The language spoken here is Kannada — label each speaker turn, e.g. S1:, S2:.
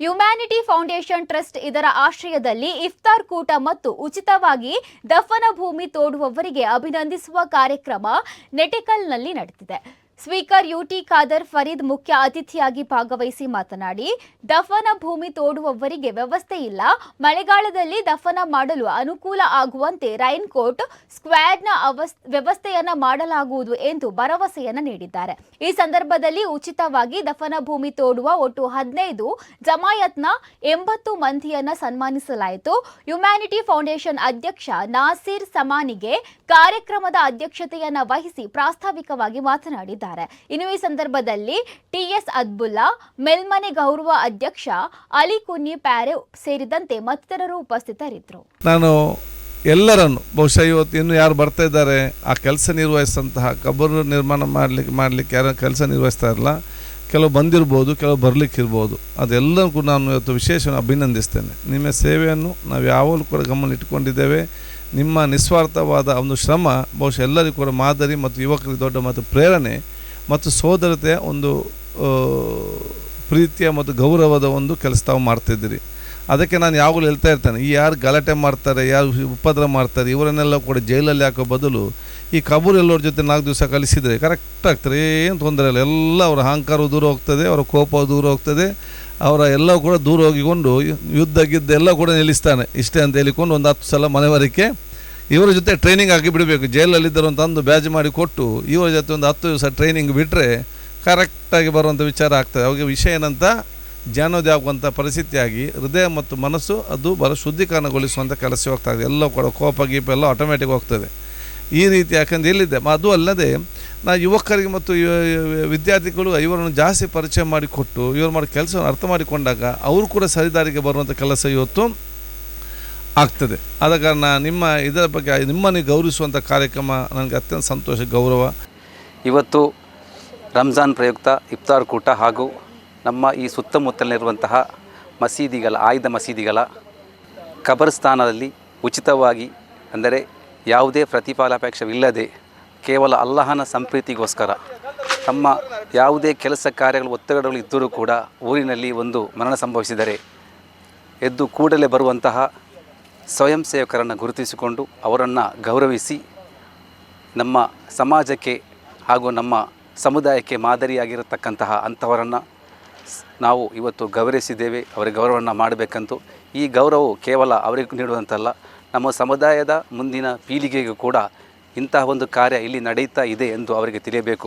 S1: ಹ್ಯುಮ್ಯಾನಿಟಿ ಫೌಂಡೇಶನ್ ಟ್ರಸ್ಟ್ ಇದರ ಆಶ್ರಯದಲ್ಲಿ ಇಫ್ತಾರ್ ಕೂಟ ಮತ್ತು ಉಚಿತವಾಗಿ ದಫನ ಭೂಮಿ ತೋಡುವವರಿಗೆ ಅಭಿನಂದಿಸುವ ಕಾರ್ಯಕ್ರಮ ನೆಟಿಕಲ್ನಲ್ಲಿ ನಡೆದಿದೆ. ಸ್ಪೀಕರ್ ಯುಟಿ ಖಾದರ್ ಫರೀದ್ ಮುಖ್ಯ ಅತಿಥಿಯಾಗಿ ಭಾಗವಹಿಸಿ ಮಾತನಾಡಿ, ದಫನ ಭೂಮಿ ತೋಡುವವರಿಗೆ ವ್ಯವಸ್ಥೆ ಇಲ್ಲ, ಮಳೆಗಾಲದಲ್ಲಿ ದಫನ ಮಾಡಲು ಅನುಕೂಲ ಆಗುವಂತೆ ರೈನ್ಕೋಟ್ ಸ್ಕ್ವಾಡ್ನ ವ್ಯವಸ್ಥೆಯನ್ನ ಮಾಡಲಾಗುವುದು ಎಂದು ಭರವಸೆಯನ್ನ ನೀಡಿದ್ದಾರೆ. ಈ ಸಂದರ್ಭದಲ್ಲಿ ಉಚಿತವಾಗಿ ದಫನ ಭೂಮಿ ತೋಡುವ ಒಟ್ಟು 15 ಜಮಾಯತ್ನ 80 ಮಂದಿಯನ್ನ ಸನ್ಮಾನಿಸಲಾಯಿತು. ಹ್ಯುಮ್ಯಾನಿಟಿ ಫೌಂಡೇಶನ್ ಅಧ್ಯಕ್ಷ ನಾಸೀರ್ ಸಮಾನಿಗೆ ಕಾರ್ಯಕ್ರಮದ ಅಧ್ಯಕ್ಷತೆಯನ್ನ ವಹಿಸಿ ಪ್ರಾಸ್ತಾವಿಕವಾಗಿ ಮಾತನಾಡಿದ್ದಾರೆ. ಇನ್ನು ಈ ಸಂದರ್ಭದಲ್ಲಿ ಟಿಎಸ್ ಅದ್ಬುಲ್ಲಾ, ಮೆಲ್ಮನೆ ಗೌರವ ಅಧ್ಯಕ್ಷ ಅಲಿ ಕುನ್ನಿ ಪ್ಯಾರೆ ಸೇರಿದಂತೆ ಮತ್ತಿತರರು ಉಪಸ್ಥಿತರಿದ್ದರು.
S2: ನಾನು ಎಲ್ಲರನ್ನು ಬಹುಶಃ ಇವತ್ತು ಇನ್ನು ಯಾರು ಬರ್ತಾ ಇದ್ದಾರೆ ಆ ಕೆಲಸ ನಿರ್ವಹಿಸಿದಂತಹ ಕಬರು ನಿರ್ಮಾಣ ಮಾಡಲಿಕ್ಕೆ ಯಾರು ಕೆಲಸ ನಿರ್ವಹಿಸ್ತಾ ಇರಲ್ಲ, ಕೆಲವು ಬಂದಿರ್ಬೋದು, ಕೆಲವು ಬರಲಿಕ್ಕಿರ್ಬೋದು, ಅದೆಲ್ಲರಿಗೂ ನಾನು ಇವತ್ತು ವಿಶೇಷವಾಗಿ ಅಭಿನಂದಿಸ್ತೇನೆ. ನಿಮ್ಮ ಸೇವೆಯನ್ನು ನಾವು ಯಾವಾಗಲೂ ಕೂಡ ಗಮನ ಇಟ್ಟುಕೊಂಡಿದ್ದೇವೆ. ನಿಮ್ಮ ನಿಸ್ವಾರ್ಥವಾದ ಒಂದು ಶ್ರಮ ಬಹುಶಃ ಎಲ್ಲರಿಗೂ ಕೂಡ ಮಾದರಿ ಮತ್ತು ಯುವಕರಿಗೆ ದೊಡ್ಡ ಮತ್ತು ಪ್ರೇರಣೆ ಮತ್ತು ಸೋದರತೆಯ ಒಂದು ಪ್ರೀತಿಯ ಮತ್ತು ಗೌರವದ ಒಂದು ಕೆಲಸ ತಾವು ಮಾಡ್ತಿದ್ದೀರಿ. ಅದಕ್ಕೆ ನಾನು ಯಾವಾಗಲೂ ಹೇಳ್ತಾ ಇರ್ತೇನೆ, ಈ ಯಾರು ಗಲಾಟೆ ಮಾಡ್ತಾರೆ, ಯಾರು ಉಪದ್ರ ಮಾಡ್ತಾರೆ, ಇವರನ್ನೆಲ್ಲ ಕೂಡ ಜೈಲಲ್ಲಿ ಹಾಕೋ ಬದಲು ಈ ಕಬೂರು ಎಲ್ಲರ ಜೊತೆ 4 ದಿವಸ ಕಲಿಸಿದರೆ ಕರೆಕ್ಟ್ ಆಗ್ತಾರೆ, ಏನು ತೊಂದರೆ ಇಲ್ಲ. ಎಲ್ಲ ಅವರ ಅಹಂಕಾರವು ದೂರ ಹೋಗ್ತದೆ, ಅವರ ಕೋಪ ದೂರ ಹೋಗ್ತದೆ, ಅವರ ಎಲ್ಲವೂ ಕೂಡ ದೂರ ಹೋಗಿಕೊಂಡು ಯುದ್ಧ ಎಲ್ಲ ಕೂಡ ನಿಲ್ಲಿಸ್ತಾನೆ. ಇಷ್ಟೇ ಅಂತ ಹೇಳಿಕೊಂಡು ಒಂದು 10 ಸಲ ಮನೆವರಿಕೆ ಇವರ ಜೊತೆ ಟ್ರೈನಿಂಗ್ ಹಾಕಿ ಬಿಡಬೇಕು. ಜೈಲಲ್ಲಿದ್ದರು ತಂದು ಬ್ಯಾಜ್ ಮಾಡಿ ಕೊಟ್ಟು ಇವರ ಜೊತೆ ಒಂದು 10 ದಿವಸ ಟ್ರೈನಿಂಗ್ ಬಿಟ್ಟರೆ ಕರೆಕ್ಟಾಗಿ ಬರುವಂಥ ವಿಚಾರ ಆಗ್ತದೆ. ಅವಾಗ ವಿಷಯ ಏನಂತ ಜಾನೋದಿ ಆಗುವಂಥ ಪರಿಸ್ಥಿತಿಯಾಗಿ ಹೃದಯ ಮತ್ತು ಮನಸ್ಸು ಅದು ಶುದ್ಧೀಕರಣಗೊಳಿಸುವಂಥ ಕೆಲಸ ಹೋಗ್ತಾಯಿದೆ. ಎಲ್ಲ ಕೂಡ ಕೋಪ ಗೀಪ ಎಲ್ಲ ಆಟೋಮ್ಯಾಟಿಕ್ ಹೋಗ್ತದೆ. ಈ ರೀತಿ ಯಾಕಂದ್ರೆ ಎಲ್ಲಿದೆ ಅದು ಅಲ್ಲದೆ ನಾವು ಯುವಕರಿಗೆ ಮತ್ತು ವಿದ್ಯಾರ್ಥಿಗಳು ಇವರನ್ನು ಜಾಸ್ತಿ ಪರಿಚಯ ಮಾಡಿಕೊಟ್ಟು ಇವರು ಮಾಡೋ ಕೆಲಸವನ್ನು ಅರ್ಥ ಮಾಡಿಕೊಂಡಾಗ ಅವರು ಕೂಡ ಸರಿದಾರಿಗೆ ಬರುವಂಥ ಕೆಲಸ ಇವತ್ತು ಆಗ್ತದೆ. ಆದ ಕಾರಣ ನಿಮ್ಮ ಇದರ ಬಗ್ಗೆ ನಿಮ್ಮನ್ನು ಗೌರವಿಸುವಂಥ ಕಾರ್ಯಕ್ರಮ ನನಗೆ ಅತ್ಯಂತ ಸಂತೋಷ, ಗೌರವ.
S3: ಇವತ್ತು ರಂಜಾನ್ ಪ್ರಯುಕ್ತ ಇಫ್ತಾರ್ ಕೂಟ ಹಾಗೂ ನಮ್ಮ ಈ ಸುತ್ತಮುತ್ತಲಿರುವಂತಹ ಮಸೀದಿಗಳ ಆಯ್ದ ಮಸೀದಿಗಳ ಕಬರ್ಸ್ಥಾನದಲ್ಲಿ ಉಚಿತವಾಗಿ, ಅಂದರೆ ಯಾವುದೇ ಪ್ರತಿಫಲಾಪೇಕ್ಷವಿಲ್ಲದೆ ಕೇವಲ ಅಲ್ಲಾಹನ ಸಂಪ್ರೀತಿಗೋಸ್ಕರ ತಮ್ಮ ಯಾವುದೇ ಕೆಲಸ ಕಾರ್ಯಗಳು ಒತ್ತಡಗಳು ಇದ್ದರೂ ಕೂಡ ಊರಿನಲ್ಲಿ ಒಂದು ಮರಣ ಸಂಭವಿಸಿದರೆ ಎದ್ದು ಕೂಡಲೇ ಬರುವಂತಹ ಸ್ವಯಂ ಸೇವಕರನ್ನು ಗುರುತಿಸಿಕೊಂಡು ಅವರನ್ನು ಗೌರವಿಸಿ ನಮ್ಮ ಸಮಾಜಕ್ಕೆ ಹಾಗೂ ನಮ್ಮ ಸಮುದಾಯಕ್ಕೆ ಮಾದರಿಯಾಗಿರತಕ್ಕಂತಹ ಅಂಥವರನ್ನು ನಾವು ಇವತ್ತು ಗೌರವಿಸಿದ್ದೇವೆ. ಅವರಿಗೆ ಗೌರವವನ್ನು ಮಾಡಬೇಕಂತೂ ಈ ಗೌರವವು ಕೇವಲ ಅವರಿಗೆ ನೀಡುವಂತಲ್ಲ, ನಮ್ಮ ಸಮುದಾಯದ ಮುಂದಿನ ಪೀಳಿಗೆಗೂ ಕೂಡ ಇಂತಹ ಒಂದು ಕಾರ್ಯ ಇಲ್ಲಿ ನಡೆಯುತ್ತಾ ಇದೆ ಎಂದು ಅವರಿಗೆ ತಿಳಿಯಬೇಕು.